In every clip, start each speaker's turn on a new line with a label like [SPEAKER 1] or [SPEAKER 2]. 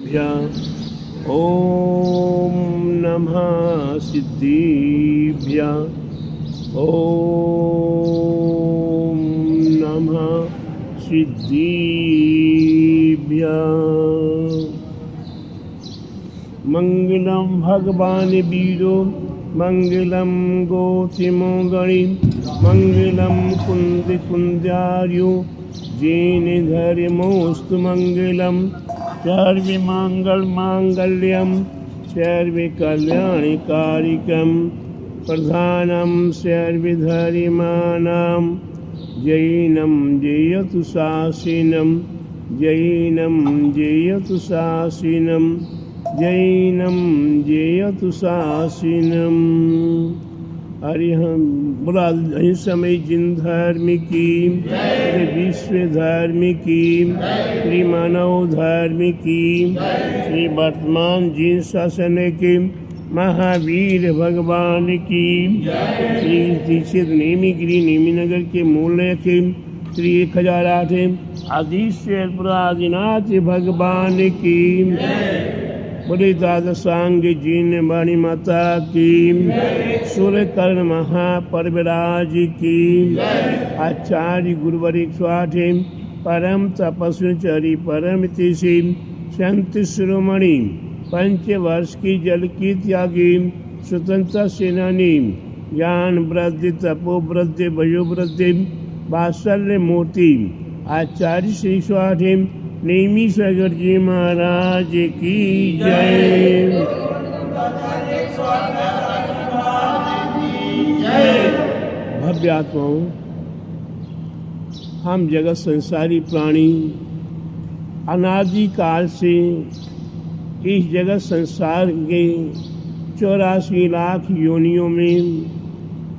[SPEAKER 1] ओम नमः सिद्धिभ्यः। ओम नमः सिद्धिभ्यः। मंगलम भगवान वीरो मंगलम गोतिमो गणि मंगलम कुंद कुंजार्यो जैन धर्मोस्तु मंगलम सर्वे मंगल मांगल्यम सर्वे कल्याणी कारिकम प्रधानम सर्वे धर्माणाम जैनम जयतु शासिनम जैनम जयतु शासिनम जैनम जयतु शासिनम। अरिहम बुरा समय जिन धर्म की विश्व धर्म की श्री मानव धर्म की श्री वर्तमान जिन शासन के महावीर भगवान की श्री दीक्षित नेमीगिरी नेमीनगर के मूल्य के श्री 1008 आदिश्वरपुरादिनाथ भगवान की बोले दादा सांग जिन वाणी माता की सूर्य कर्ण महापर्वराज की आचार्य गुरुवरी स्वाठे परम तपस्विचरी परम तिषि संत शिरोमणि 5 वर्ष की जल की त्यागी स्वतंत्र सेनानी ज्ञान वृद्धि तपो वृद्धि भयो वृद्धि वात्सल्य मूर्ति आचार्य श्री स्वाठे नेमीश्वर जी महाराज की जय। भव्यात्माओं, हम जगत संसारी प्राणी अनादि काल से इस जगत संसार के 84 लाख योनियों में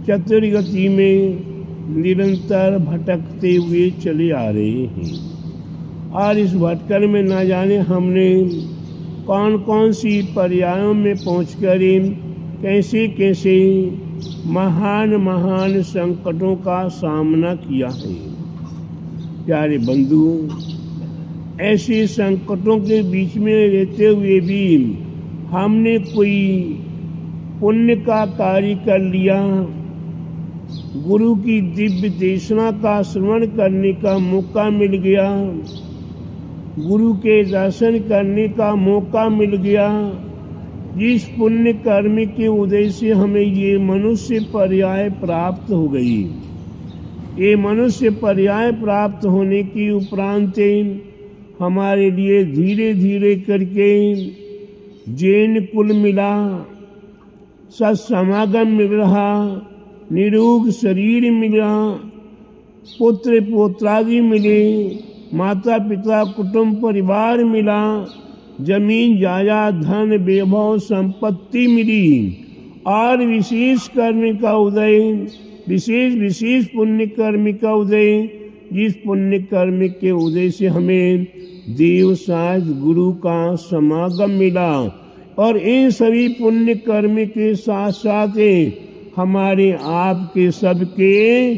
[SPEAKER 1] चतुर्गति में निरंतर भटकते हुए चले आ रहे हैं और इस भटकन में न जाने हमने कौन कौन सी पर्यायों में पहुंचकर कैसे कैसे महान महान संकटों का सामना किया है। प्यारे बंधु, ऐसे संकटों के बीच में रहते हुए भी हमने कोई पुण्य का कार्य कर लिया, गुरु की दिव्य देशना का श्रवण करने का मौका मिल गया, गुरु के दर्शन करने का मौका मिल गया, जिस पुण्य कर्म के उदय से हमें ये मनुष्य पर्याय प्राप्त हो गई। ये मनुष्य पर्याय प्राप्त होने की उपरांत हमारे लिए धीरे धीरे करके जैन कुल मिला, सत्समागम मिल रहा, निरोग शरीर मिला, पुत्र पोत्रादि मिले, माता पिता कुटुंब परिवार मिला, जमीन जायदाद धन वैभव संपत्ति मिली और विशेष कर्म का उदय, विशेष पुण्य कर्म का उदय, जिस पुण्य कर्म के उदय से हमें देव साज गुरु का समागम मिला। और इन सभी पुण्य कर्म के साथ साथ हमारे आपके सबके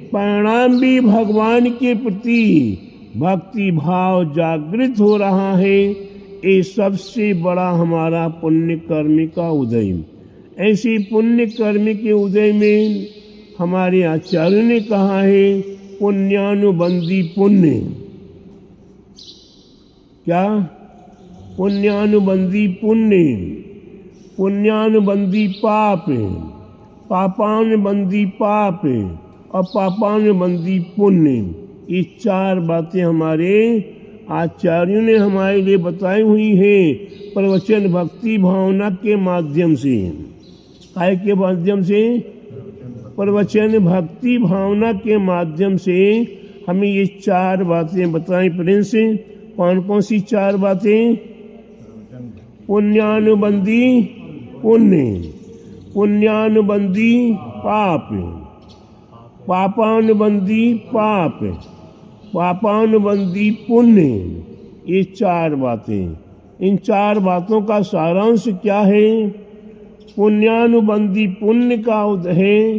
[SPEAKER 1] परिणाम भी भगवान के प्रति भक्ति भाव जागृत हो रहा है। ये सबसे बड़ा हमारा पुण्य कर्म का उदय। ऐसी पुण्य कर्म के उदय में हमारे आचार्य ने कहा है पुण्यानुबंधी पुण्य। क्या? पुण्यानुबंधी पुण्य, पुण्यानुबंधी पाप, पापानुबंधी पाप और पापानुबंधी पुण्य। ये 4 बातें हमारे आचार्यों ने हमारे लिए बताई हुई है प्रवचन भक्ति भावना के माध्यम से। काय के माध्यम से? प्रवचन भक्ति भावना के माध्यम से हमें ये 4 बातें बताई। प्रिंस, कौन कौन सी 4 बातें? पुण्यानुबंधी पुण्य, पुण्यानुबंधी पाप, पापानुबंधी पाप, पापानुबंधी पुण्य। ये 4 बातें। इन 4 बातों का सारांश क्या है? पुण्यानुबंधी पुण्य का उदय है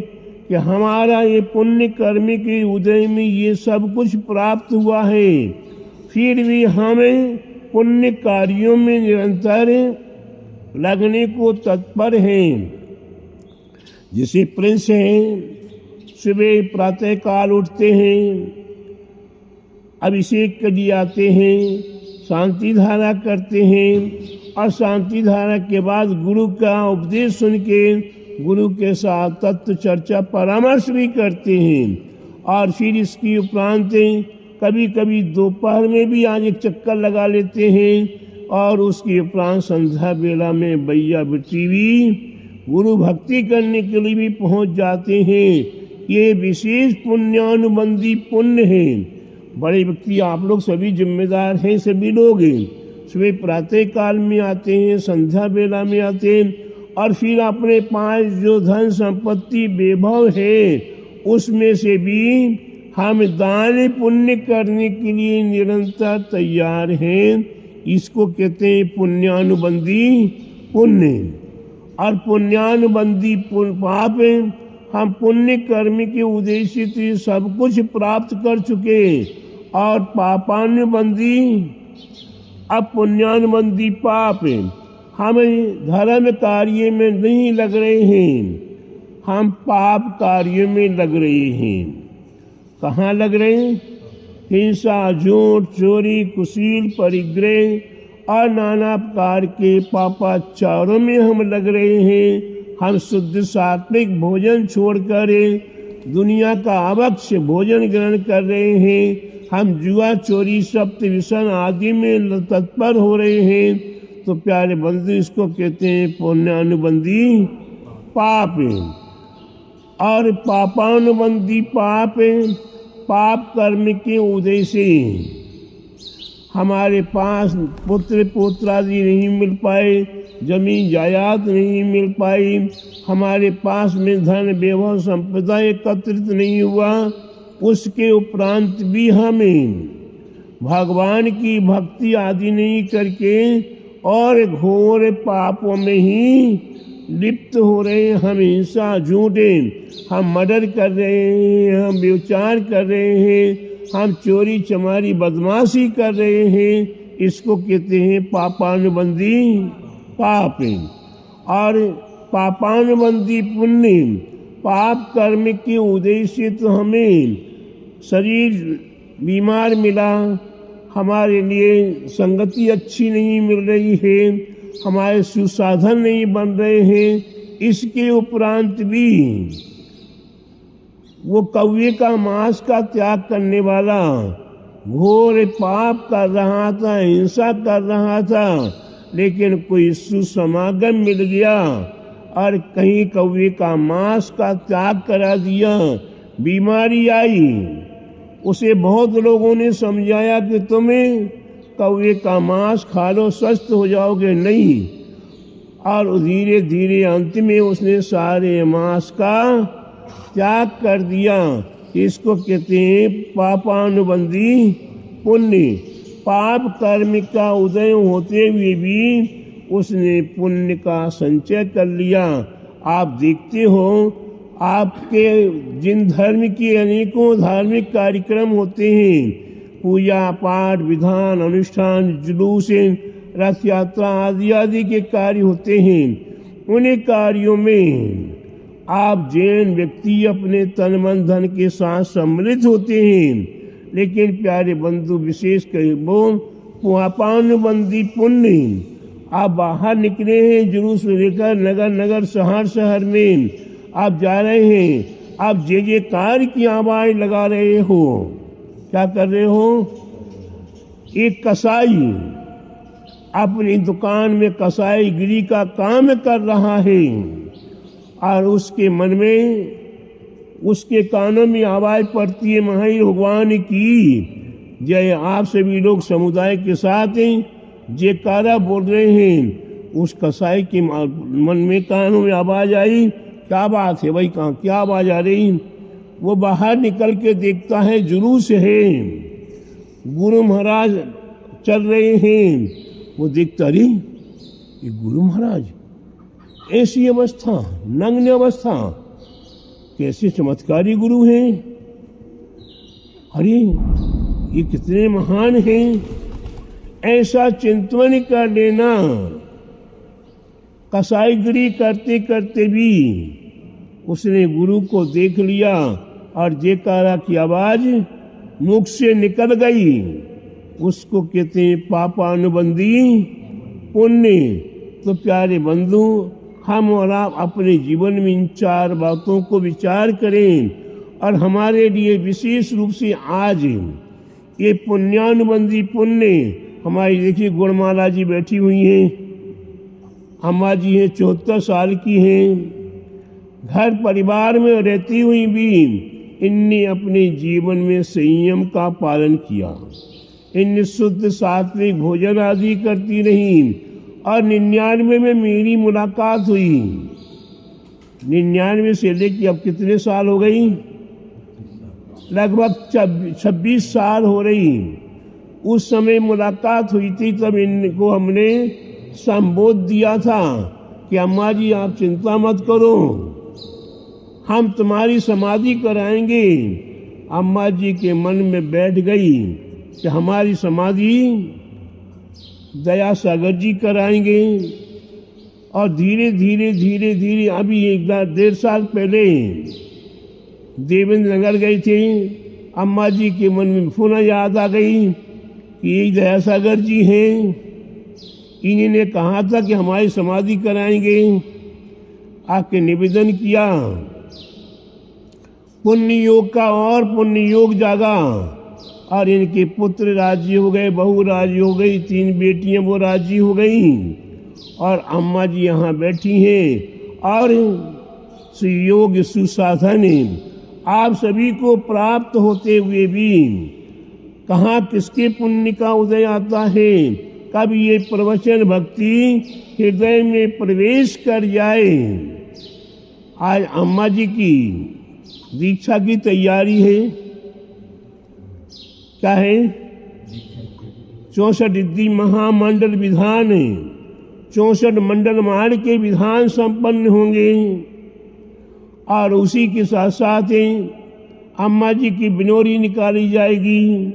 [SPEAKER 1] कि हमारा ये पुण्य कर्म के उदय में ये सब कुछ प्राप्त हुआ है, फिर भी हमें पुण्य कार्यों में निरंतर लगने को तत्पर हैं। जैसे प्रिंस हैं, सुबह प्रातः काल उठते हैं, अभिषेक के लिए आते हैं, शांति धारा करते हैं और शांति धारा के बाद गुरु का उपदेश सुन के गुरु के साथ तत्व चर्चा परामर्श भी करते हैं। और फिर इसकी उपरांत कभी कभी दोपहर में भी आज एक चक्कर लगा लेते हैं और उसके उपरांत संध्या बेला में बैया वृत्ति भी गुरु भक्ति करने के लिए भी पहुंच जाते हैं। ये विशेष पुण्यानुबंधी पुण्य है। बड़े व्यक्ति आप लोग सभी जिम्मेदार हैं, सभी लोग हैं। सुबह प्रातः काल में आते हैं, संध्या बेला में आते हैं और फिर अपने पास जो धन संपत्ति वैभव है उसमें से भी हम दान पुण्य करने के लिए निरंतर तैयार हैं। इसको कहते हैं पुण्यानुबंधी पुण्य। और पुण्यानुबंधी पाप हम पुण्य कर्म के उद्देश्य से सब कुछ प्राप्त कर चुके और पापानुबंधी अब पुण्यानुबंधी पाप हम धर्म कार्य में नहीं लग रहे हैं, हम पाप कार्य में लग रहे हैं। कहाँ लग रहे हैं? हिंसा, झूठ, चोरी, कुशील, परिग्रह और नाना प्रकार के पापाचारों में हम लग रहे हैं। हम शुद्ध सात्विक भोजन छोड़कर दुनिया का अभक्ष्य भोजन ग्रहण कर रहे हैं। हम जुआ, चोरी, सप्त व्यसन आदि में तत्पर हो रहे हैं। तो प्यारे बंधु, इसको कहते हैं पुण्यानुबंधी पाप। और पापानुबंधी पाप पाप कर्म के उदय से हमारे पास पुत्र पुत्रादि नहीं मिल पाए, जमीन जायदाद नहीं मिल पाई, हमारे पास में धन वैभव संपदा एकत्रित नहीं हुआ। उसके उपरांत भी हमें भगवान की भक्ति आदि नहीं करके और घोर पापों में ही लिप्त हो रहे हैं। हम हिंसा, झूठे, हम मर्डर कर रहे हैं, हम व्यभिचार कर रहे हैं, हम चोरी चमारी बदमाशी कर रहे हैं। इसको कहते हैं पापानुबंधी पाप। और पापानुबंधी पुण्य पाप कर्म के उद्देश्य तो हमें शरीर बीमार मिला, हमारे लिए संगति अच्छी नहीं मिल रही है, हमारे सुसाधन नहीं बन रहे हैं। इसके उपरांत भी वो कौवे का मांस का त्याग करने वाला घोर पाप कर रहा था, हिंसा कर रहा था, लेकिन कोई सुसमागम मिल गया और कहीं कौवे का मांस का त्याग करा दिया। बीमारी आई, उसे बहुत लोगों ने समझाया कि तुम्हें कौवे का मांस खा लो, स्वस्थ हो जाओगे, नहीं। और धीरे धीरे अंत में उसने सारे मांस का त्याग कर दिया। इसको कहते हैं पापानुबंधी पुण्य। पाप कर्म का उदय होते हुए भी उसने पुण्य का संचय कर लिया। आप देखते हो, आपके जिन धर्म के अनेकों धार्मिक कार्यक्रम होते हैं, पूजा पाठ, विधान, अनुष्ठान, जुलूस, रथ यात्रा आदि आदि के कार्य होते हैं। उन्हीं कार्यों में आप जैन व्यक्ति अपने तन मन धन के साथ सम्मिलित होते हैं। लेकिन प्यारे बंधु, विशेष कर वो पापानुबंधी पुण्य, आप बाहर निकले हैं जुलूस लेकर, नगर नगर शहर शहर में आप जा रहे हैं, आप जे जे कार की आवाज लगा रहे हो। क्या कर रहे हो? एक कसाई अपनी दुकान में कसाईगिरी का काम कर रहा है और उसके मन में, उसके कानों में आवाज पड़ती है, महावीर भगवान की जय। आप सभी लोग समुदाय के साथ जयकारा बोल रहे हैं। उस कसाई के मन में, कानों में आवाज आई, क्या बात है भाई, कहाँ क्या आवाज आ रही? वो बाहर निकल के देखता है, जुलूस है, गुरु महाराज चल रहे हैं। वो देखता, अरे ये गुरु महाराज, ऐसी अवस्था, नग्न अवस्था, कैसे चमत्कारी गुरु हैं, अरे ये कितने महान हैं। ऐसा चिंतन कर लेना। कसाईगिरी करते करते भी उसने गुरु को देख लिया और जयकारा की आवाज मुख से निकल गई। उसको कहते हैं पापानुबंधी पुण्य। तो प्यारे बंधु, हम और आप अपने जीवन में इन 4 बातों को विचार करें और हमारे लिए विशेष रूप से आज ये पुण्यानुबंधी पुण्य। हमारी देखिए गुणमाला जी बैठी हुई हैं, अम्मा जी हैं 74 साल की हैं। घर परिवार में रहती हुई भी इनने अपने जीवन में संयम का पालन किया। इन शुद्ध सात्विक भोजन आदि करती रही। और 99 में मेरी मुलाकात हुई। 99 से लेकर अब कितने साल हो गई? लगभग 26 साल हो रही। उस समय मुलाकात हुई थी, तब इनको हमने संबोध दिया था कि अम्मा जी आप चिंता मत करो, हम तुम्हारी समाधि कराएंगे। अम्मा जी के मन में बैठ गई कि हमारी समाधि दया सागर जी कराएंगे। और धीरे धीरे अभी 1.5 साल पहले देवेंद्र नगर गए थे। अम्मा जी के मन में पुनः याद आ गई कि ये दया सागर जी हैं, इन्हीं ने कहा था कि हमारी समाधि कराएंगे। आके निवेदन किया। पुण्य योग का और पुण्य योग जागा और इनके पुत्र राजी हो गए, बहू राजी हो गई, 3 बेटियां वो राजी हो गई। और अम्मा जी यहाँ बैठी हैं और सुयोग सुसाधन आप सभी को प्राप्त होते हुए भी कहाँ किसके पुण्य का उदय आता है, कब ये प्रवचन भक्ति हृदय में प्रवेश कर जाए। आज अम्मा जी की दीक्षा की तैयारी है। क्या है? 64 महामंडल विधान, 64 मंडल मार के विधान संपन्न होंगे। और उसी के साथ साथ अम्मा जी की बिनोरी निकाली जाएगी,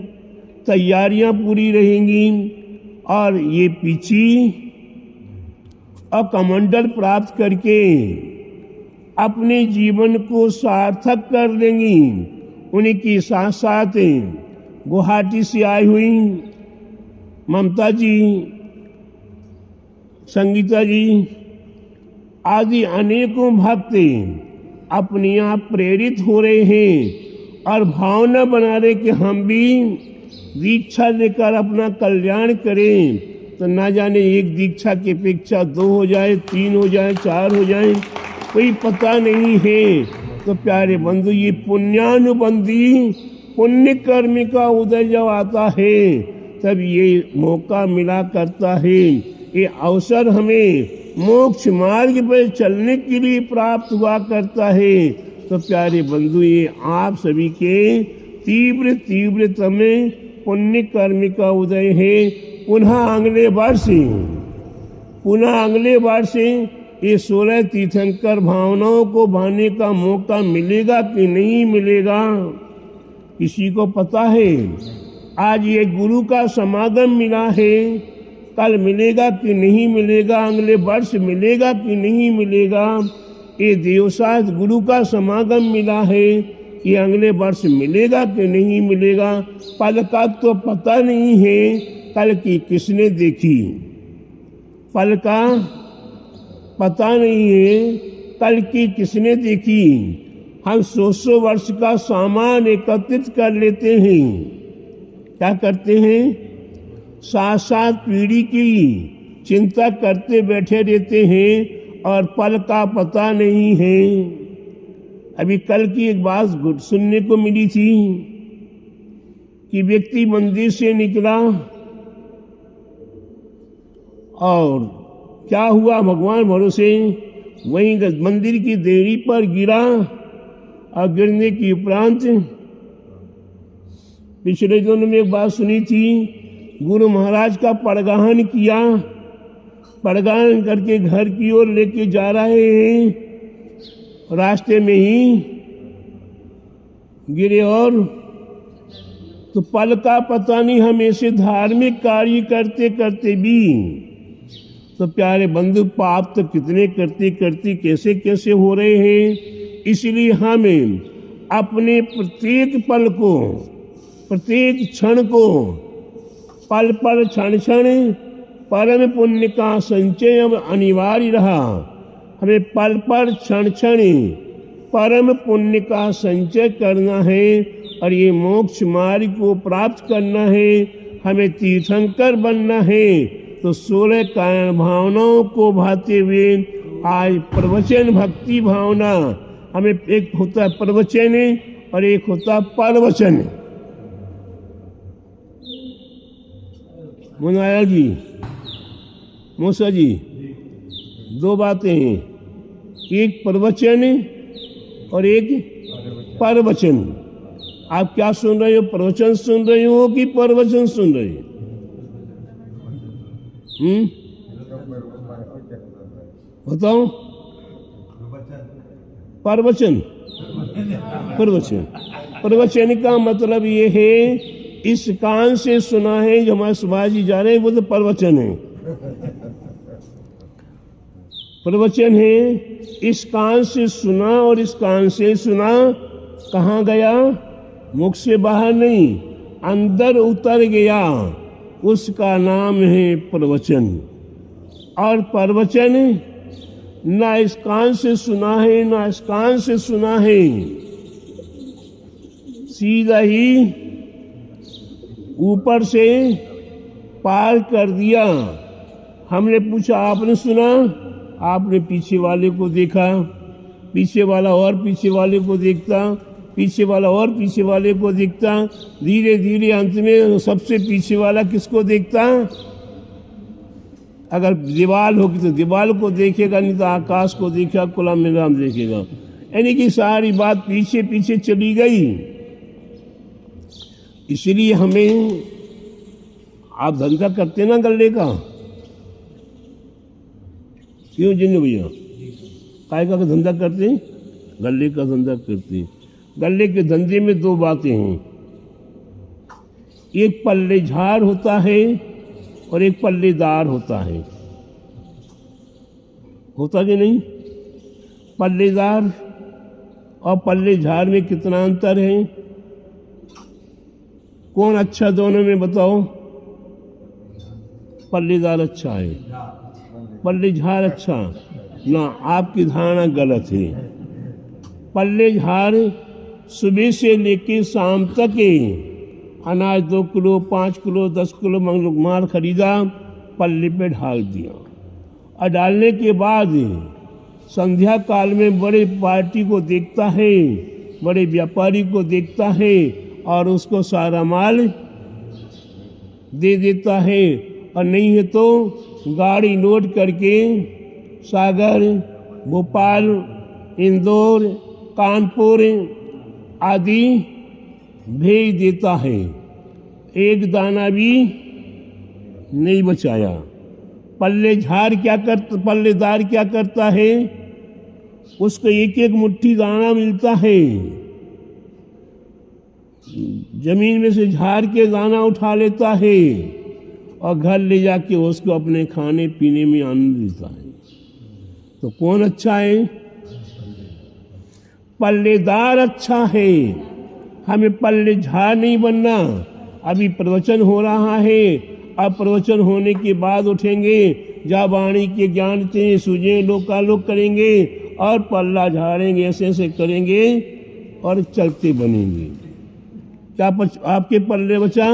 [SPEAKER 1] तैयारियां पूरी रहेंगी। और ये पीछी कमंडल प्राप्त करके अपने जीवन को सार्थक कर लेंगी। उनकी साथ साथ गुवाहाटी से आई हुई ममता जी, संगीता जी आदि अनेकों भक्त अपने आप प्रेरित हो रहे हैं और भावना बना रहे कि हम भी दीक्षा लेकर अपना कल्याण करें। तो ना जाने एक दीक्षा की अपेक्षा 2 हो जाए, 3 हो जाए, 4 हो जाए, कोई पता नहीं है। तो प्यारे बंधु, ये पुण्यानुबंधी पुण्य कर्म का उदय जब आता है तब ये मौका मिला करता है, ये अवसर हमें मोक्ष मार्ग पर चलने के लिए प्राप्त हुआ करता है। तो प्यारे बंधु, ये आप सभी के तीव्रतम पुण्य कर्म का उदय है। पुनः अगले वर्ष ये 16 तीर्थंकर भावनाओं को भाने का मौका मिलेगा कि नहीं मिलेगा, किसी को पता है? आज ये गुरु का समागम मिला है, कल मिलेगा कि नहीं मिलेगा, अगले वर्ष मिलेगा कि नहीं मिलेगा। ये देवसात गुरु का समागम मिला है, ये अगले वर्ष मिलेगा कि नहीं मिलेगा। पल का तो पता नहीं है, कल की किसने देखी, पल का पता नहीं है, कल की किसने देखी। हम 100 वर्ष का सामान एकत्रित कर लेते हैं। क्या करते हैं? 7 पीढ़ी की चिंता करते बैठे रहते हैं और पल का पता नहीं है। अभी कल की एक बात सुनने को मिली थी कि व्यक्ति मंदिर से निकला और क्या हुआ भगवान भरोसे, वहीं मंदिर की देरी पर गिरा और गिरने के उपरांत पिछले दिनों में एक बात सुनी थी, गुरु महाराज का पड़गाहन किया, पड़गाहन करके घर की ओर लेके जा रहे हैं, रास्ते में ही गिरे और तो पल का पता नहीं, हम ऐसे धार्मिक कार्य करते करते भी तो प्यारे बंधु पाप तो कितने करते करते कैसे कैसे हो रहे हैं। इसलिए हमें अपने प्रत्येक पल को, प्रत्येक क्षण को, पल पल क्षण क्षण परम पुण्य का संचय अब अनिवार्य रहा। हमें पल पल क्षण क्षण परम पुण्य का संचय करना है और ये मोक्ष मार्ग को प्राप्त करना है। हमें तीर्थंकर बनना है। तो 16 कारण भावनाओं को भाते हुए आज प्रवचन भक्ति भावना, हमें एक होता है प्रवचन और एक होता है परवचन। मुनाया जी, मूसा जी, दो बातें हैं, एक प्रवचन और एक परवचन। आप क्या सुन रहे हो, प्रवचन सुन रहे हो कि परवचन सुन रहे हो? बताओ। परवचन, प्रवचन, प्रवचन का मतलब ये है इस कान से सुना है, जो हमारे सुभाष जी जा रहे हैं वो तो प्रवचन है। प्रवचन है इस कान से सुना और इस कान से सुना कहाँ गया? मुख से बाहर नहीं, अंदर उतर गया, उसका नाम है प्रवचन। और प्रवचन ना इस कान से सुना है ना इस कान से सुना है, सीधा ही ऊपर से पार कर दिया। हमने पूछा आपने सुना, आपने पीछे वाले को देखा, पीछे वाला और पीछे वाले को देखता, पीछे वाला और पीछे वाले को देखता, धीरे धीरे अंत में सबसे पीछे वाला किसको देखता? अगर दीवाल होगी तो दीवाल को देखेगा, नहीं तो आकाश को देखेगा, खुला मैदान देखेगा। यानी कि सारी बात पीछे पीछे चली गई। इसलिए हमें, आप धंधा करते ना गल्ले का, क्यों जिन्नू भैया? काय का धंधा करते हैं? गल्ले का धंधा करते हैं। गल्ले के धंधे में दो बातें हैं, एक पल्लेझार होता है और एक पल्लेदार होता है। होता कि नहीं? पल्लेदार और पल्लेझार में कितना अंतर है? कौन अच्छा दोनों में बताओ? पल्लेदार अच्छा है, पल्लेझार अच्छा ना। आपकी धारणा गलत है। पल्लेझार सुबह से लेकर शाम तक अनाज 2 किलो 5 किलो 10 किलो माल खरीदा, पल्ले पे ढाल दिया, और डालने के बाद संध्या काल में बड़े पार्टी को देखता है, बड़े व्यापारी को देखता है और उसको सारा माल दे देता है। और नहीं है तो गाड़ी लोड करके सागर, भोपाल, इंदौर, कानपुर आदि भेज देता है, एक दाना भी नहीं बचाया। पल्लेदार क्या करता है? उसको एक एक मुट्ठी दाना मिलता है, जमीन में से झाड़ के दाना उठा लेता है और घर ले जाके उसको अपने खाने पीने में आनंद देता है। तो कौन अच्छा है? पल्लेदार अच्छा है। हमें पल्लेझार नहीं बनना। अभी प्रवचन हो रहा है, अब प्रवचन होने के बाद उठेंगे, जा वाणी के ज्ञान से सूझे लोकालोक करेंगे और पल्ला झाड़ेंगे, ऐसे ऐसे करेंगे और चलते बनेंगे। क्या आपके पल्ले बचा?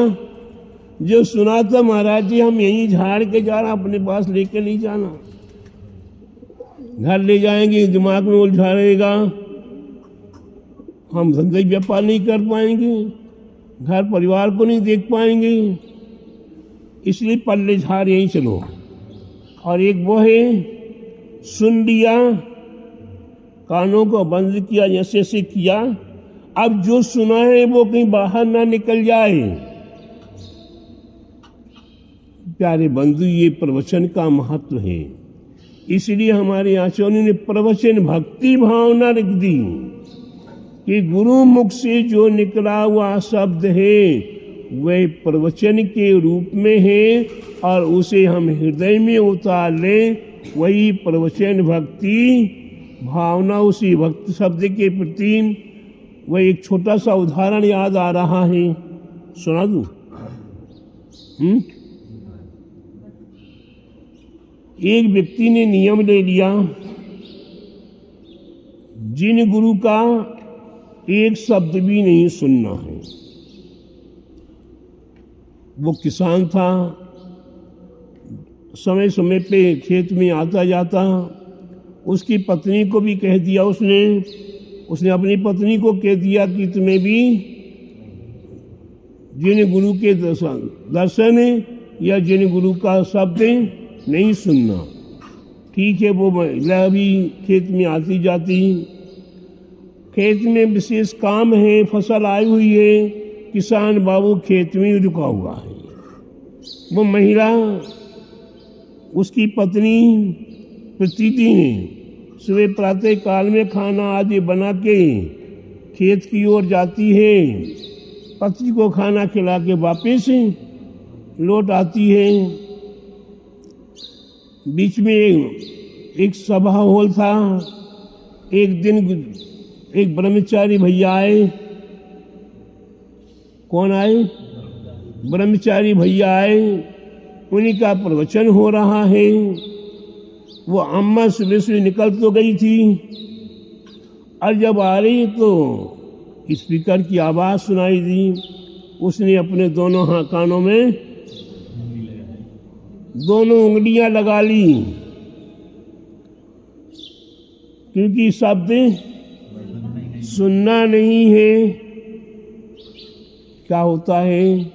[SPEAKER 1] जो सुना था महाराज जी, हम यहीं झाड़ के जा रहा, अपने पास लेके नहीं जाना। घर ले जाएंगे, दिमाग में उलझा रहेगा, हम धंधे व्यापार नहीं कर पाएंगे, घर परिवार को नहीं देख पाएंगे। इसलिए पल्लेझार यहीं चलो। और एक वो है, सुन लिया, कानों को बंद किया, जैसे ऐसे किया, अब जो सुना है वो कहीं बाहर ना निकल जाए। प्यारे बंधु, ये प्रवचन का महत्व है। इसलिए हमारे आचार्यों ने प्रवचन भक्ति भावना रख दी कि गुरु मुख से जो निकला हुआ शब्द है वह प्रवचन के रूप में है और उसे हम हृदय में उतार लें, वही प्रवचन भक्ति भावना, उसी भक्ति शब्द के प्रति। वह एक छोटा सा उदाहरण याद आ रहा है, सुना दूं? एक व्यक्ति ने नियम ले लिया, जिन गुरु का एक शब्द भी नहीं सुनना है। वो किसान था, समय समय पे खेत में आता जाता। उसकी पत्नी को भी कह दिया उसने अपनी पत्नी को कह दिया कि तुम्हें भी जिन गुरु के दर्शन या जिन गुरु का शब्द नहीं सुनना। ठीक है, वो महिला भी खेत में आती जाती। खेत में विशेष काम है, फसल आई हुई है, किसान बाबू खेत में रुका हुआ है। वो महिला, उसकी पत्नी प्रतिदिन सुबह प्रातः काल में खाना आदि बना के खेत की ओर जाती है, पति को खाना खिला के वापस लौट आती है। बीच में एक सभा हॉल था। एक दिन एक ब्रह्मचारी भैया आए। कौन आए? ब्रह्मचारी भैया आए। उन्हीं का प्रवचन हो रहा है। वो अम्मा सुबह सुबह निकल तो गई थी, और जब आ रही तो स्पीकर की आवाज़ सुनाई दी। उसने अपने दोनों कानों में दोनों उंगलियां लगा ली, क्योंकि शब्द सुनना नहीं है। क्या होता है?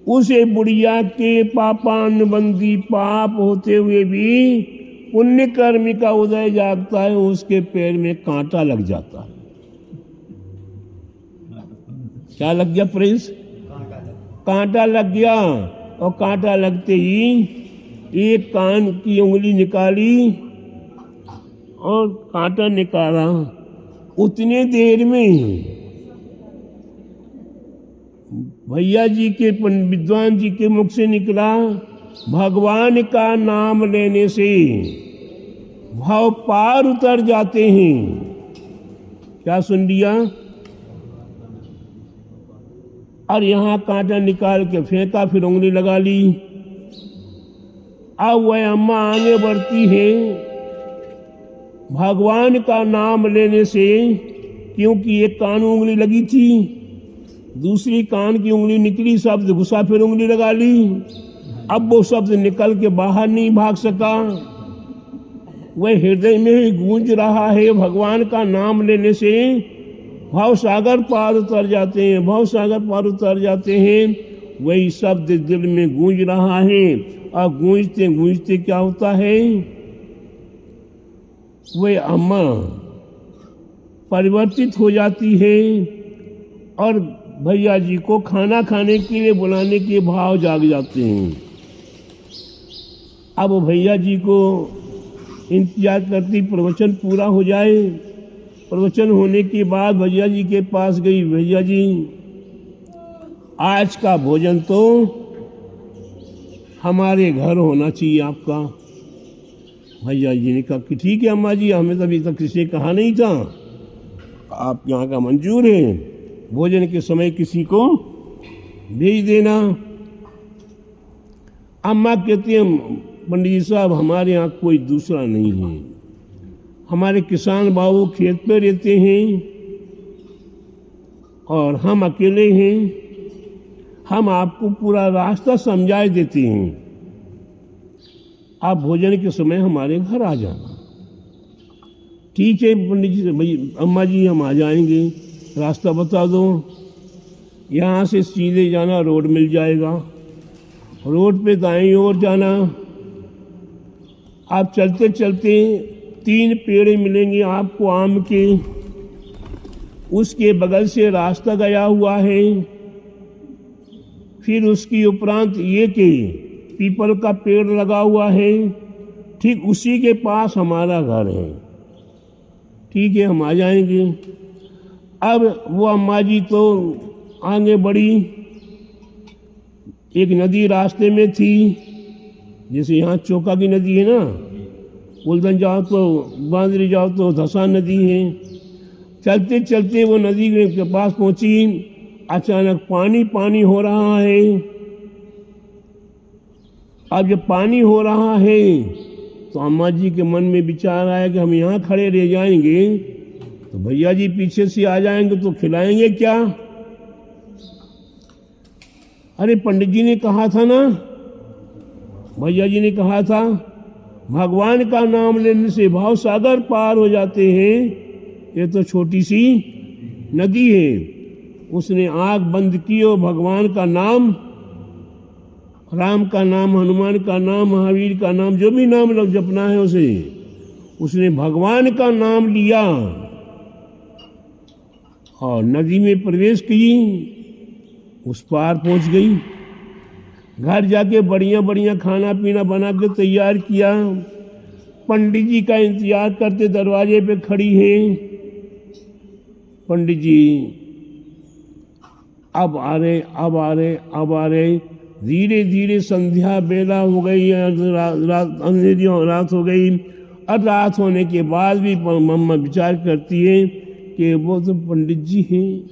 [SPEAKER 1] उसे बुढ़िया के पापानुबंधी पाप होते हुए भी पुण्य कर्म का उदय जागता है, उसके पैर में कांटा लग जाता है। क्या लग गया प्रिंस? कांटा लग गया। और कांटा लगते ही एक कान की उंगली निकाली और कांटा निकाला। उतने देर में भैया जी के विद्वान जी के मुख से निकला, भगवान का नाम लेने से भाव पार उतर जाते हैं। क्या सुन लिया? और यहाँ कांटा निकाल के फेंका, फिर उंगली लगा ली। अब वह अम्मा आगे बढ़ती है भगवान का नाम लेने से, क्योंकि एक कान उंगली लगी थी, दूसरी कान की उंगली निकली, शब्द घुसा, फिर उंगली लगा ली। अब वो शब्द निकल के बाहर नहीं भाग सका। वह हृदय में ही गूंज रहा है। भगवान का नाम लेने से भाव सागर पार उतर जाते हैं, भाव सागर पार उतर जाते हैं। वही शब्द दिल में गूंज रहा है, और गूंजते गूंजते क्या होता है? वह अम्मा परिवर्तित हो जाती है और भैया जी को खाना खाने के लिए बुलाने के भाव जाग जाते हैं। अब भैया जी को इंतजार करती प्रवचन पूरा हो जाए। प्रवचन होने के बाद भैया जी के पास गई, भैया जी आज का भोजन तो हमारे घर होना चाहिए आपका। भैया जी ने कहा कि ठीक है अम्मा जी, हमें तो अभी तक किसी ने कहा नहीं था, आप यहाँ का मंजूर है, भोजन के समय किसी को भेज देना। अम्मा कहती हैं पंडित जी साहब, हमारे यहाँ कोई दूसरा नहीं है, हमारे किसान बाबू खेत पे रहते हैं और हम अकेले हैं, हम आपको पूरा रास्ता समझा देते हैं, आप भोजन के समय हमारे घर आ जाना। ठीक है पंडित जी, भाई अम्मा जी हम आ जाएंगे, रास्ता बता दो। यहाँ से सीधे जाना, रोड मिल जाएगा, रोड पे दाईं ओर जाना। आप चलते चलते 3 पेड़ मिलेंगे आपको आम के, उसके बगल से रास्ता गया हुआ है। फिर उसकी उपरांत ये कि पीपल का पेड़ लगा हुआ है, ठीक उसी के पास हमारा घर है। ठीक है हम आ जाएंगे। अब वो अम्मा जी तो आगे बढ़ी एक नदी रास्ते में थी, जैसे यहाँ चौका की नदी है ना, उल्दन जाओ तो बांदरी जाओ तो धसा नदी है। चलते चलते वो नदी के पास पहुंची, अचानक पानी पानी हो रहा है। अब जब पानी हो रहा है तो अम्मा जी के मन में विचार आया कि हम यहाँ खड़े रह जाएंगे तो भैया जी पीछे से आ जाएंगे तो खिलाएंगे क्या। अरे पंडित जी ने कहा था ना, भैया जी ने कहा था, भगवान का नाम लेने से भाव सागर पार हो जाते हैं। ये तो छोटी सी नदी है। उसने आंख बंद की और भगवान का नाम, राम का नाम, हनुमान का नाम, महावीर का नाम, जो भी नाम जपना है उसे, उसने भगवान का नाम लिया और नदी में प्रवेश की, उस पार पहुंच गई। घर जाके बढ़िया बढ़िया खाना पीना बना के तैयार किया। पंडित जी का इंतजार करते दरवाजे पे खड़ी है। पंडित जी अब आ रहे, अब आ रहे, अब आ रहे। धीरे धीरे संध्या बेला हो गई, रात हो गई। और रात होने के बाद भी मम्मा विचार करती है कि वो तो पंडित जी हैं,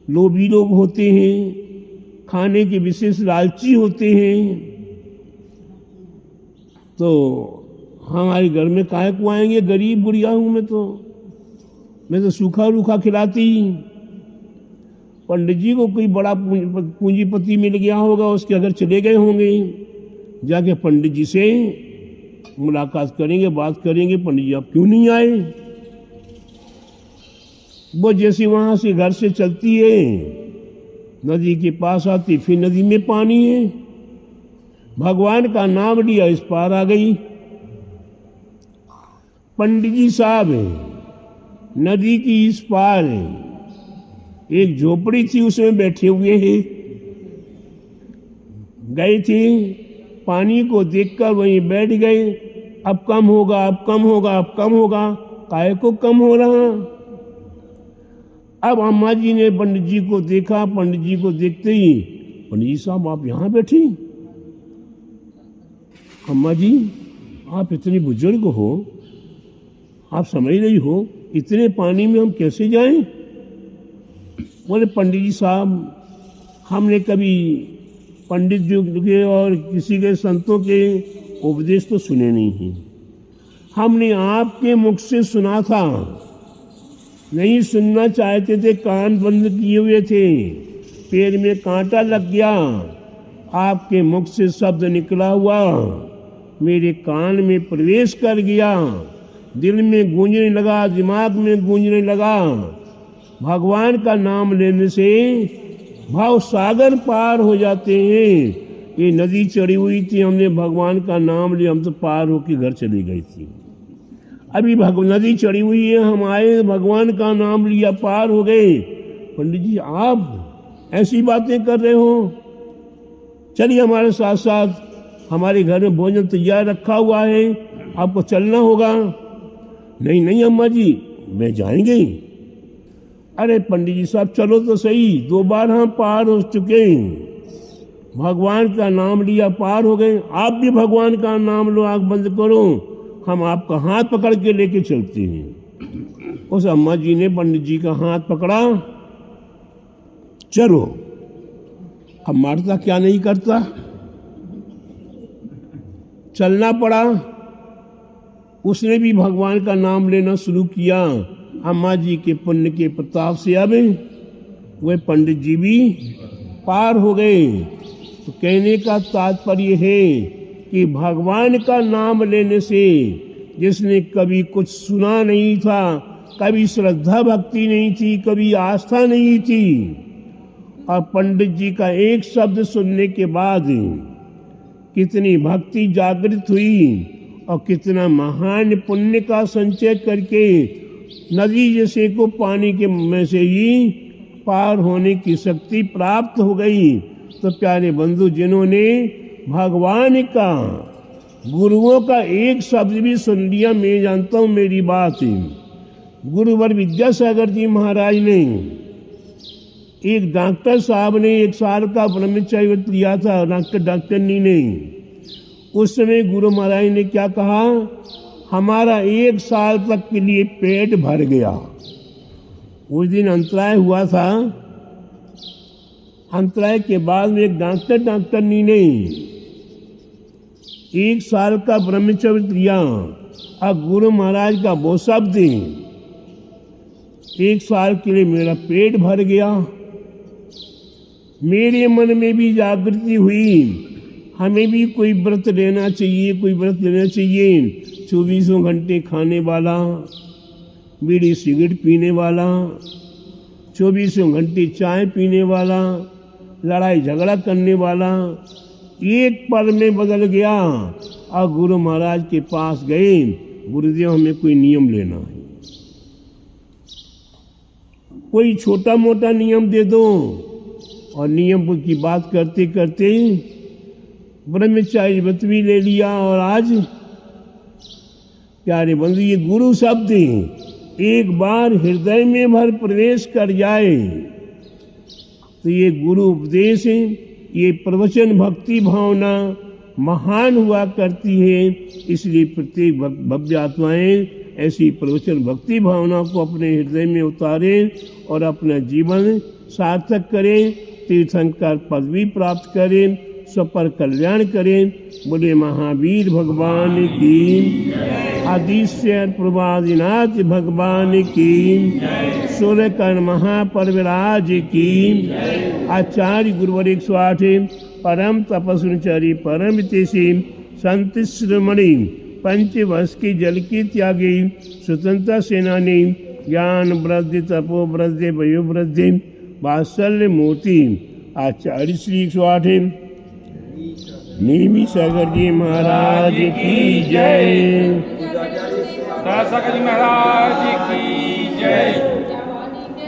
[SPEAKER 1] लोभी लोग होते हैं, खाने के विशेष लालची होते हैं, तो हमारे घर में काहे को आएंगे, गरीब बुढ़िया हूँ मैं तो सूखा रूखा खिलाती। पंडित जी को कोई बड़ा पूंजीपति मिल गया होगा, उसके अगर चले गए होंगे। जाके पंडित जी से मुलाकात करेंगे, बात करेंगे, पंडित जी आप क्यों नहीं आए। वो जैसे वहां से घर से चलती है, नदी के पास आती, फिर नदी में पानी है। भगवान का नाम लिया, इस पार आ गई। पंडित जी साहब नदी की इस पार एक झोपड़ी थी, उसमें बैठे हुए हैं। गए थे, पानी को देखकर वहीं बैठ गए। अब कम होगा, अब कम होगा, अब कम होगा। काहे को कम हो रहा। अब अम्मा जी ने पंडित जी को देखा। पंडित जी को देखते ही, पंडित जी साहब आप यहाँ बैठी। अम्मा जी आप इतनी बुजुर्ग हो, आप समझ रही हो, इतने पानी में हम कैसे जाएं। बोले पंडित जी साहब हमने कभी पंडित जी के और किसी के संतों के उपदेश तो सुने नहीं हैं। हमने आपके मुख से सुना था, नहीं सुनना चाहते थे, कान बंद किए हुए थे, पैर में कांटा लग गया। आपके मुख से शब्द निकला हुआ मेरे कान में प्रवेश कर गया, दिल में गूंजने लगा, दिमाग में गूंजने लगा। भगवान का नाम लेने से भाव सागर पार हो जाते हैं। ये नदी चढ़ी हुई थी, हमने भगवान का नाम लिया, हम तो पार होकर घर चली गई थी। अभी नदी चढ़ी हुई है, हम आए, भगवान का नाम लिया, पार हो गए। पंडित जी आप ऐसी बातें कर रहे हो, चलिए हमारे साथ साथ, हमारे घर में भोजन तैयार रखा हुआ है, आपको चलना होगा। नहीं नहीं अम्मा जी मैं जाएंगे। अरे पंडित जी साहब चलो तो सही, 2 बार हम पार हो चुके हैं, भगवान का नाम लिया, पार हो गए। आप भी भगवान का नाम लो, आँख बंद करो, हम आपका हाथ पकड़ के लेके चलते हैं। उस अम्मा जी ने पंडित जी का हाथ पकड़ा, चलो। अब मारता क्या नहीं करता, चलना पड़ा। उसने भी भगवान का नाम लेना शुरू किया। अम्मा जी के पुण्य के प्रताप से अब वे पंडित जी भी पार हो गए। तो कहने का तात्पर्य है कि भगवान का नाम लेने से जिसने कभी कुछ सुना नहीं था, कभी श्रद्धा भक्ति नहीं थी, कभी आस्था नहीं थी, और पंडित जी का एक शब्द सुनने के बाद कितनी भक्ति जागृत हुई और कितना महान पुण्य का संचय करके नदी जैसे को पानी के में से ही पार होने की शक्ति प्राप्त हो गई। तो प्यारे बंधु, जिन्होंने भगवान का, गुरुओं का एक शब्द भी सुन लिया, मैं जानता हूँ मेरी बात, गुरुवर विद्यासागर जी महाराज ने एक डॉक्टर साहब ने 1 साल का ब्रह्मचर्य व्रत लिया था, डॉक्टरनी ने। उस समय गुरु महाराज ने क्या कहा, हमारा 1 साल तक के लिए पेट भर गया। उस दिन अंतराय हुआ था। अंतराय के बाद में एक डॉक्टरनी ने 1 साल का ब्रह्मचर्य व्रत लिया। अब गुरु महाराज का वो शब्द, 1 साल के लिए मेरा पेट भर गया। मेरे मन में भी जागृति हुई, हमें भी कोई व्रत लेना चाहिए, कोई व्रत लेना चाहिए। 24 घंटे खाने वाला, बीड़ी सिगरेट पीने वाला, 24 घंटे चाय पीने वाला, लड़ाई झगड़ा करने वाला, एक पल में बदल गया। और गुरु महाराज के पास गए, गुरुदेव हमें कोई नियम लेना है, कोई छोटा मोटा नियम दे दो। और नियम की बात करते करते ब्रह्मचारी व्रत भी ले लिया। और आज प्यारे बंधु, ये गुरु शब्द एक बार हृदय में भर प्रवेश कर जाए तो ये गुरु उपदेश, ये प्रवचन भक्ति भावना महान हुआ करती है। इसलिए प्रत्येक भव्य आत्माएं ऐसी प्रवचन भक्ति भावना को अपने हृदय में उतारें और अपना जीवन सार्थक करें, तीर्थंकर पदवी प्राप्त करें, सपर कल्याण करें। बोले महावीर भगवान की, आदिश्य प्रभादिनाथ भगवान की, सूर्यकर्ण महापर्वराज की, आचार्य गुरुवर 108 परम तपस्विचरी परम तेसी संत शिरोमणि पंचवर्ष की जल की त्यागी स्वतंत्रता सेनानी ज्ञान वृद्धि तपो वृद्धि वयो वृद्धि वात्सल्य मूर्ति आचार्य श्री 108 नीमी सागर जी महाराज की जय।
[SPEAKER 2] सागर जी महाराज की